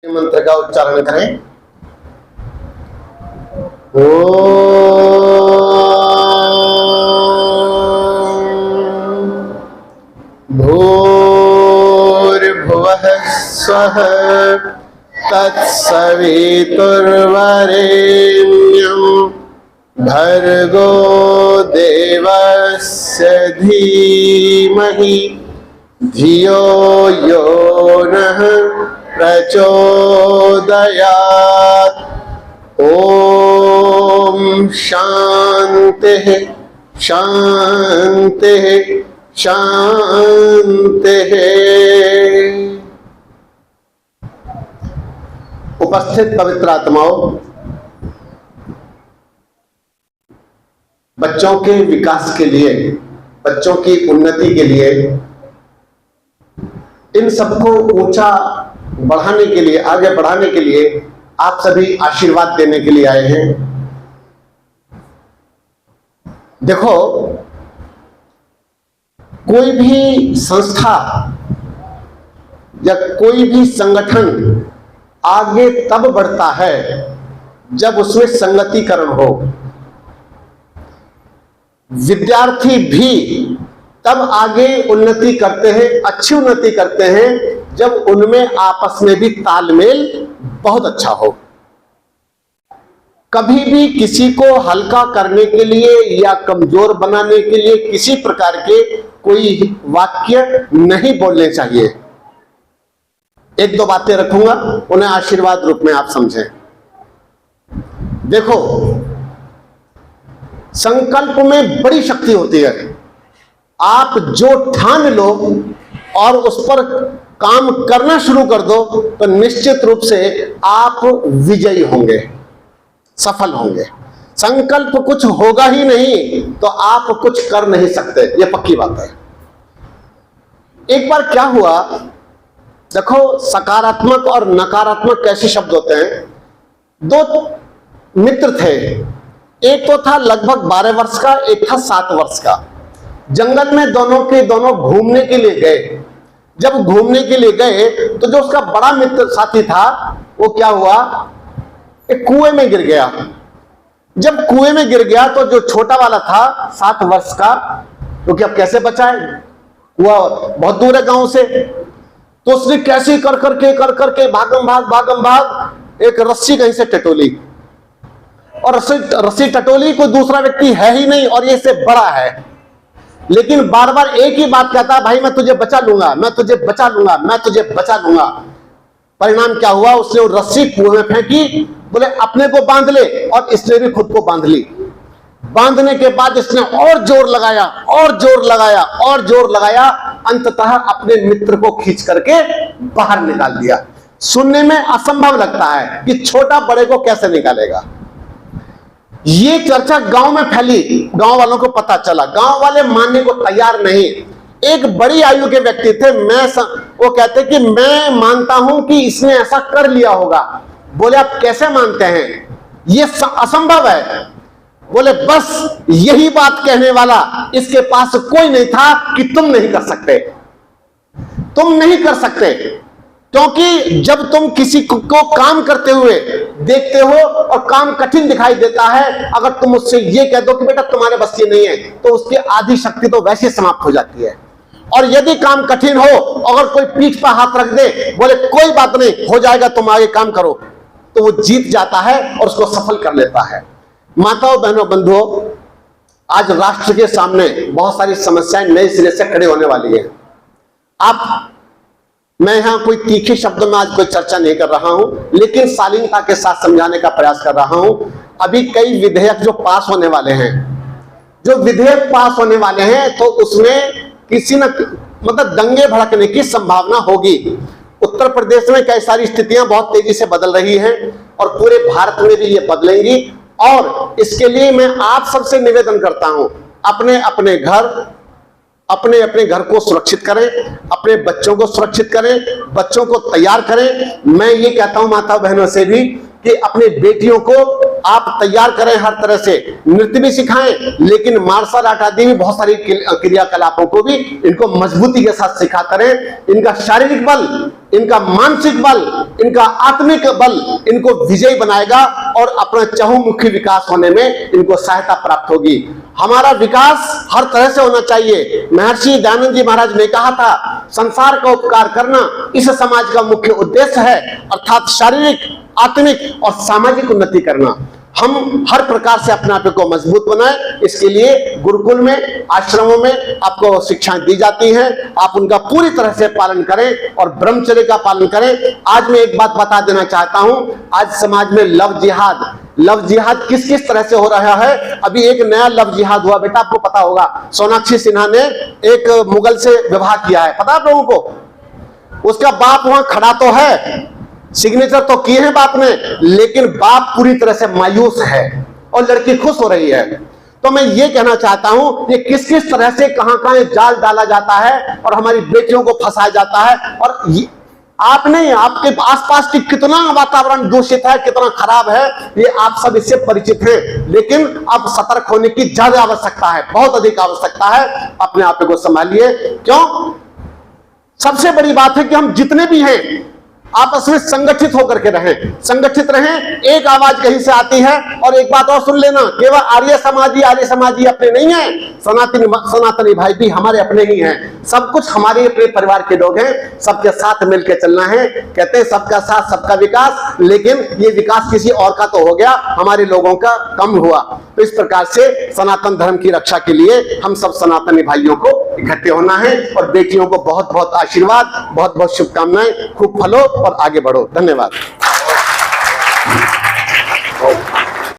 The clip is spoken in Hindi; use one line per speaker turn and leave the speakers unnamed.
मंत्र का उच्चारण करें। भूर्भुवः स्वः तत्सवितुर्वरेण्यं भर्गो देवस्य धीमहि धियो यो नः प्रचोदयात्। ओम शांति शांति शांति। उपस्थित पवित्र आत्माओं, बच्चों के विकास के लिए, बच्चों की उन्नति के लिए, इन सबको ऊंचा बढ़ाने के लिए, आगे बढ़ाने के लिए आप सभी आशीर्वाद देने के लिए आए हैं। देखो, कोई भी संस्था या कोई भी संगठन आगे तब बढ़ता है जब उसमें संगतिकरण हो। विद्यार्थी भी तब आगे उन्नति करते हैं, अच्छी उन्नति करते हैं, जब उनमें आपस में भी तालमेल बहुत अच्छा हो। कभी भी किसी को हल्का करने के लिए या कमजोर बनाने के लिए किसी प्रकार के कोई वाक्य नहीं बोलने चाहिए। एक दो बातें रखूंगा, उन्हें आशीर्वाद रूप में आप समझें। देखो, संकल्प में बड़ी शक्ति होती है। आप जो ठान लो और उस पर काम करना शुरू कर दो तो निश्चित रूप से आप विजयी होंगे, सफल होंगे। संकल्प कुछ होगा ही नहीं तो आप कुछ कर नहीं सकते, यह पक्की बात है। एक बार क्या हुआ, देखो, सकारात्मक और नकारात्मक कैसे शब्द होते हैं। दो मित्र थे, एक तो था लगभग 12 वर्ष का, एक था 7 वर्ष का। जंगल में दोनों के दोनों घूमने के लिए गए। जब घूमने के लिए गए तो जो उसका बड़ा मित्र साथी था, वो क्या हुआ, एक कुएं में गिर गया। जब कुएं में गिर गया तो जो छोटा वाला था 7 वर्ष का, तो क्या कैसे बचाए, कुआं बहुत दूर है गांव से। तो उसने कैसे कर करके भागम भाग एक रस्सी कहीं से टटोली, और रस्सी टटोली, कोई दूसरा व्यक्ति है ही नहीं और ये से बड़ा है, लेकिन बार बार एक ही बात कहता, भाई मैं तुझे बचा लूंगा, मैं तुझे बचा लूंगा, मैं तुझे बचा लूंगा। परिणाम क्या हुआ, उसने वो रस्सी कुएं में फेंकी, बोले अपने को बांध ले, और इसने भी खुद को बांध ली। बांधने के बाद इसने और जोर लगाया और जोर लगाया और जोर लगाया, अंततः अपने मित्र को खींच करके बाहर निकाल दिया। सुनने में असंभव लगता है कि छोटा बड़े को कैसे निकालेगा। ये चर्चा गांव में फैली, गांव वालों को पता चला, गांव वाले मानने को तैयार नहीं। एक बड़ी आयु के व्यक्ति थे, वो कहते कि मैं मानता हूं कि इसने ऐसा कर लिया होगा। बोले आप कैसे मानते हैं, ये असंभव है। बोले बस यही बात कहने वाला इसके पास कोई नहीं था कि तुम नहीं कर सकते, तुम नहीं कर सकते। क्योंकि जब तुम किसी को काम करते हुए देखते हो और काम कठिन दिखाई देता है, अगर तुम उससे ये कह दो कि बेटा तुम्हारे बस ये नहीं है, तो उसकी आधी शक्ति तो वैसे समाप्त हो जाती है। और यदि काम कठिन हो, अगर कोई पीठ पर हाथ रख दे, बोले कोई बात नहीं, हो जाएगा, तुम आगे काम करो, तो वो जीत जाता है और उसको सफल कर लेता है। माताओं, बहनों, बंधुओं, आज राष्ट्र के सामने बहुत सारी समस्याएं नए सिरे से खड़ी होने वाली है। मैं यहां कोई तीखे शब्दों में आज कोई चर्चा नहीं कर रहा हूं, लेकिन शालीनता के साथ समझाने का प्रयास कर रहा हूं। अभी कई विधेयक जो पास होने वाले हैं, जो विधेयक पास होने वाले हैं, तो उसमें किसी न मतलब दंगे भड़कने की संभावना होगी। उत्तर प्रदेश में कई सारी स्थितियां बहुत तेजी से बदल रही हैं और पूरे भारत में भी ये बदलेंगी। और इसके लिए मैं आप सबसे निवेदन करता हूं, अपने अपने घर को सुरक्षित करें, अपने बच्चों को सुरक्षित करें, बच्चों को तैयार करें। मैं ये कहता हूं माता बहनों से भी कि अपनी बेटियों को आप तैयार करें हर तरह से, नृत्य भी सिखाएं, लेकिन मार्शल आर्ट आदि भी बहुत सारी क्रियाकलापों को भी इनको मजबूती के साथ सिखा करें। इनका शारीरिक बल, इनका मानसिक बल, इनका आत्मिक बल इनको विजयी बनाएगा और अपना चहुमुखी विकास होने में इनको सहायता प्राप्त होगी। हमारा विकास हर तरह से होना चाहिए। महर्षि दयानंद जी महाराज ने कहा था, संसार का उपकार करना इस समाज का मुख्य उद्देश्य है, अर्थात शारीरिक, आत्मिक और सामाजिक उन्नति करना। हम हर प्रकार से अपने आप को मजबूत बनाएं, इसके लिए गुरुकुल में, आश्रमों में आपको शिक्षाएं दी जाती हैं। आप उनका पूरी तरह से पालन करें और ब्रह्मचर्य का पालन करें। आज मैं एक बात बता देना चाहता हूं, आज समाज में लव जिहाद किस किस तरह से हो रहा है। अभी एक नया लव जिहाद हुआ बेटा, आपको पता होगा। सोनाक्षी सिन्हा ने एक मुगल से विवाह किया है, पता आप लोगों को। उसका बाप वहां खड़ा तो है, सिग्नेचर तो किए हैं बाप ने, लेकिन बाप पूरी तरह से मायूस है और लड़की खुश हो रही है। तो मैं ये कहना चाहता हूं, ये किस किस तरह से कहां जाल डाला जाता है और हमारी बेटियों को फंसाया जाता है। और आपने, आपके आसपास की कितना वातावरण दूषित है, कितना खराब है, ये आप सब इससे परिचित हैं। लेकिन अब सतर्क होने की ज्यादा आवश्यकता है, बहुत अधिक आवश्यकता है। अपने आप को संभालिए। क्यों? सबसे बड़ी बात है कि हम जितने भी हैं आपस में संगठित होकर के रहें, संगठित रहें। एक आवाज कहीं से आती है। और एक बात और सुन लेना, केवल आर्य समाजी अपने नहीं है, सनातनी भाई भी हमारे अपने ही हैं। सब कुछ हमारे अपने परिवार के लोग हैं, सबके साथ मिलकर चलना है। कहते हैं सबका साथ सबका विकास, लेकिन ये विकास किसी और का तो हो गया, हमारे लोगों का कम हुआ। तो इस प्रकार से सनातन धर्म की रक्षा के लिए हम सब सनातनी भाइयों को इकट्ठे होना है। और बेटियों को बहुत बहुत आशीर्वाद, बहुत बहुत शुभकामनाएं। खूब फलो और आगे बढ़ो। धन्यवाद।